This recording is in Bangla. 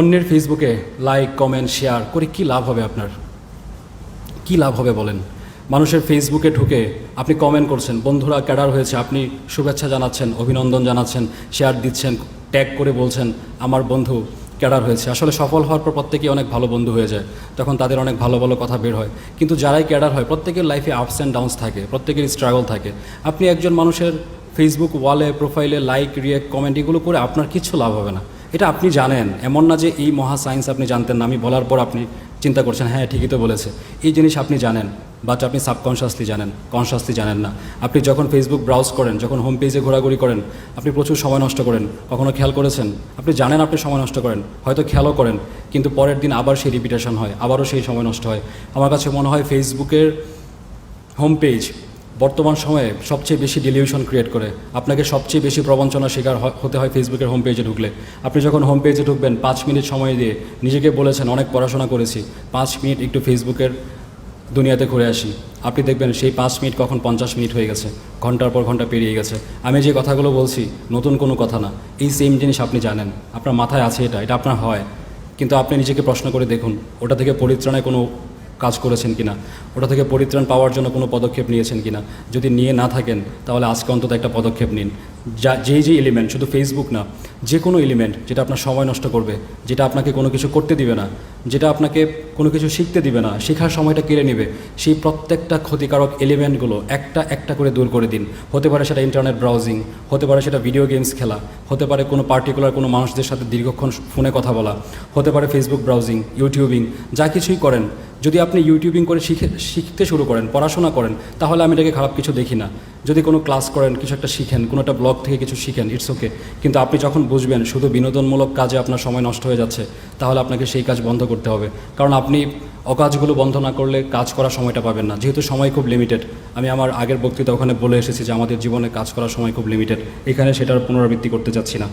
অন্যের ফেসবুকে লাইক কমেন্ট শেয়ার করে কি লাভ হবে আপনার? কি লাভ হবে বলেন? মানুষের ফেসবুকে ঢুকে আপনি কমেন্ট করছেন, বন্ধুরা ক্যাডার হয়েছে, আপনি শুভেচ্ছা জানাচ্ছেন, অভিনন্দন জানাচ্ছেন, শেয়ার দিচ্ছেন, ট্যাগ করে বলছেন আমার বন্ধু ক্যাডার হয়েছে। আসলে সফল হওয়ার পর প্রত্যেকেই অনেক ভালো বন্ধু হয়ে যায়, তখন তাদের অনেক ভালো ভালো কথা বের হয়। কিন্তু যারাই ক্যাডার হয় প্রত্যেকের লাইফে আপস অ্যান্ড ডাউনস থাকে, প্রত্যেকের স্ট্রাগল থাকে। আপনি একজন মানুষের ফেসবুক ওয়ালে প্রোফাইলে লাইক রিয়েক্ট কমেন্ট এগুলো করে আপনার কিছু লাভ হবে না। এটা আপনি জানেন, এমন না যে এই মহা সায়েন্স আপনি জানতেন না। আমি বলার পর আপনি চিন্তা করছেন হ্যাঁ ঠিকই তো বলেছে। এই জিনিস আপনি জানেন, বাট আপনি সাবকনশাসলি জানেন, কনশাসলি জানেন না। আপনি যখন ফেসবুক ব্রাউজ করেন, যখন হোম পেজে ঘোরাঘুরি করেন, আপনি প্রচুর সময় নষ্ট করেন। কখনো খেয়াল করেছেন? আপনি জানেন আপনি সময় নষ্ট করেন, হয়তো খেয়ালও করেন, কিন্তু পরের দিন আবার সেই রিপিটেশন হয়, আবারও সেই সময় নষ্ট হয়। আমার কাছে মনে হয় ফেসবুকের হোম পেজ বর্তমান সময়ে সবচেয়ে বেশি ডিলিউশন ক্রিয়েট করে। আপনাকে সবচেয়ে বেশি প্রবঞ্চনার শিকার হতে হয় ফেসবুকের হোম পেজে ঢুকলে। আপনি যখন হোম পেজে ঢুকবেন 5 মিনিট সময় দিয়ে নিজেকে বলেছেন অনেক পড়াশোনা করেছি, 5 মিনিট একটু ফেসবুকের দুনিয়াতে ঘুরে আসি, আপনি দেখবেন সেই 5 মিনিট কখন 50 মিনিট হয়ে গেছে, ঘন্টার পর ঘন্টা পেরিয়ে গেছে। আমি যে কথাগুলো বলছি নতুন কোনো কথা না, এই সেম জিনিস আপনি জানেন, আপনার মাথায় আছে, এটা আপনার হয়। কিন্তু আপনি নিজেকে প্রশ্ন করে দেখুন, ওটা থেকে পরিত্রাণের কোনো কাজ করেছেন কিনা, ওটা থেকে পরিত্রাণ পাওয়ার জন্য কোনো পদক্ষেপ নিয়েছেন কিনা। যদি নিয়ে না থাকেন তাহলে আজকে অন্তত একটা পদক্ষেপ নিন। যেই এলিমেন্ট, শুধু ফেসবুক না, যে কোনো এলিমেন্ট যেটা আপনার সময় নষ্ট করবে, যেটা আপনাকে কোনো কিছু করতে দিবে না, যেটা আপনাকে কোনো কিছু শিখতে দিবে না, শেখার সময়টা কেড়ে নেবে, সেই প্রত্যেকটা ক্ষতিকারক এলিমেন্টগুলো একটা একটা করে দূর করে দিন। হতে পারে সেটা ইন্টারনেট ব্রাউজিং, হতে পারে সেটা ভিডিও গেমস খেলা, হতে পারে কোনো পার্টিকুলার কোনো মানুষদের সাথে দীর্ঘক্ষণ ফোনে কথা বলা, হতে পারে ফেসবুক ব্রাউজিং, ইউটিউবিং, যা কিছুই করেন। যদি আপনি ইউটিউবিং করে শিখতে শুরু করেন, পড়াশোনা করেন, তাহলে আমি এটাকে খারাপ কিছু দেখি না। যদি কোনো ক্লাস করেন, কিছু একটা শিখেন, কোনো একটা ব্লগ থেকে কিছু শিখেন, ইটস ওকে। কিন্তু আপনি যখন বুঝবেন শুধু বিনোদনমূলক কাজে আপনার সময় নষ্ট হয়ে যাচ্ছে, তাহলে আপনাকে সেই কাজ বন্ধ করতে হবে। কারণ আপনি অকাজগুলো বন্ধ না করলে কাজ করার সময়টা পাবেন না, যেহেতু সময় খুব লিমিটেড। আমি আমার আগের বক্তৃতা ওখানে বলে এসেছি যে আমাদের জীবনে কাজ করার সময় খুব লিমিটেড, এখানে সেটার পুনরাবৃত্তি করতে চাচ্ছি না।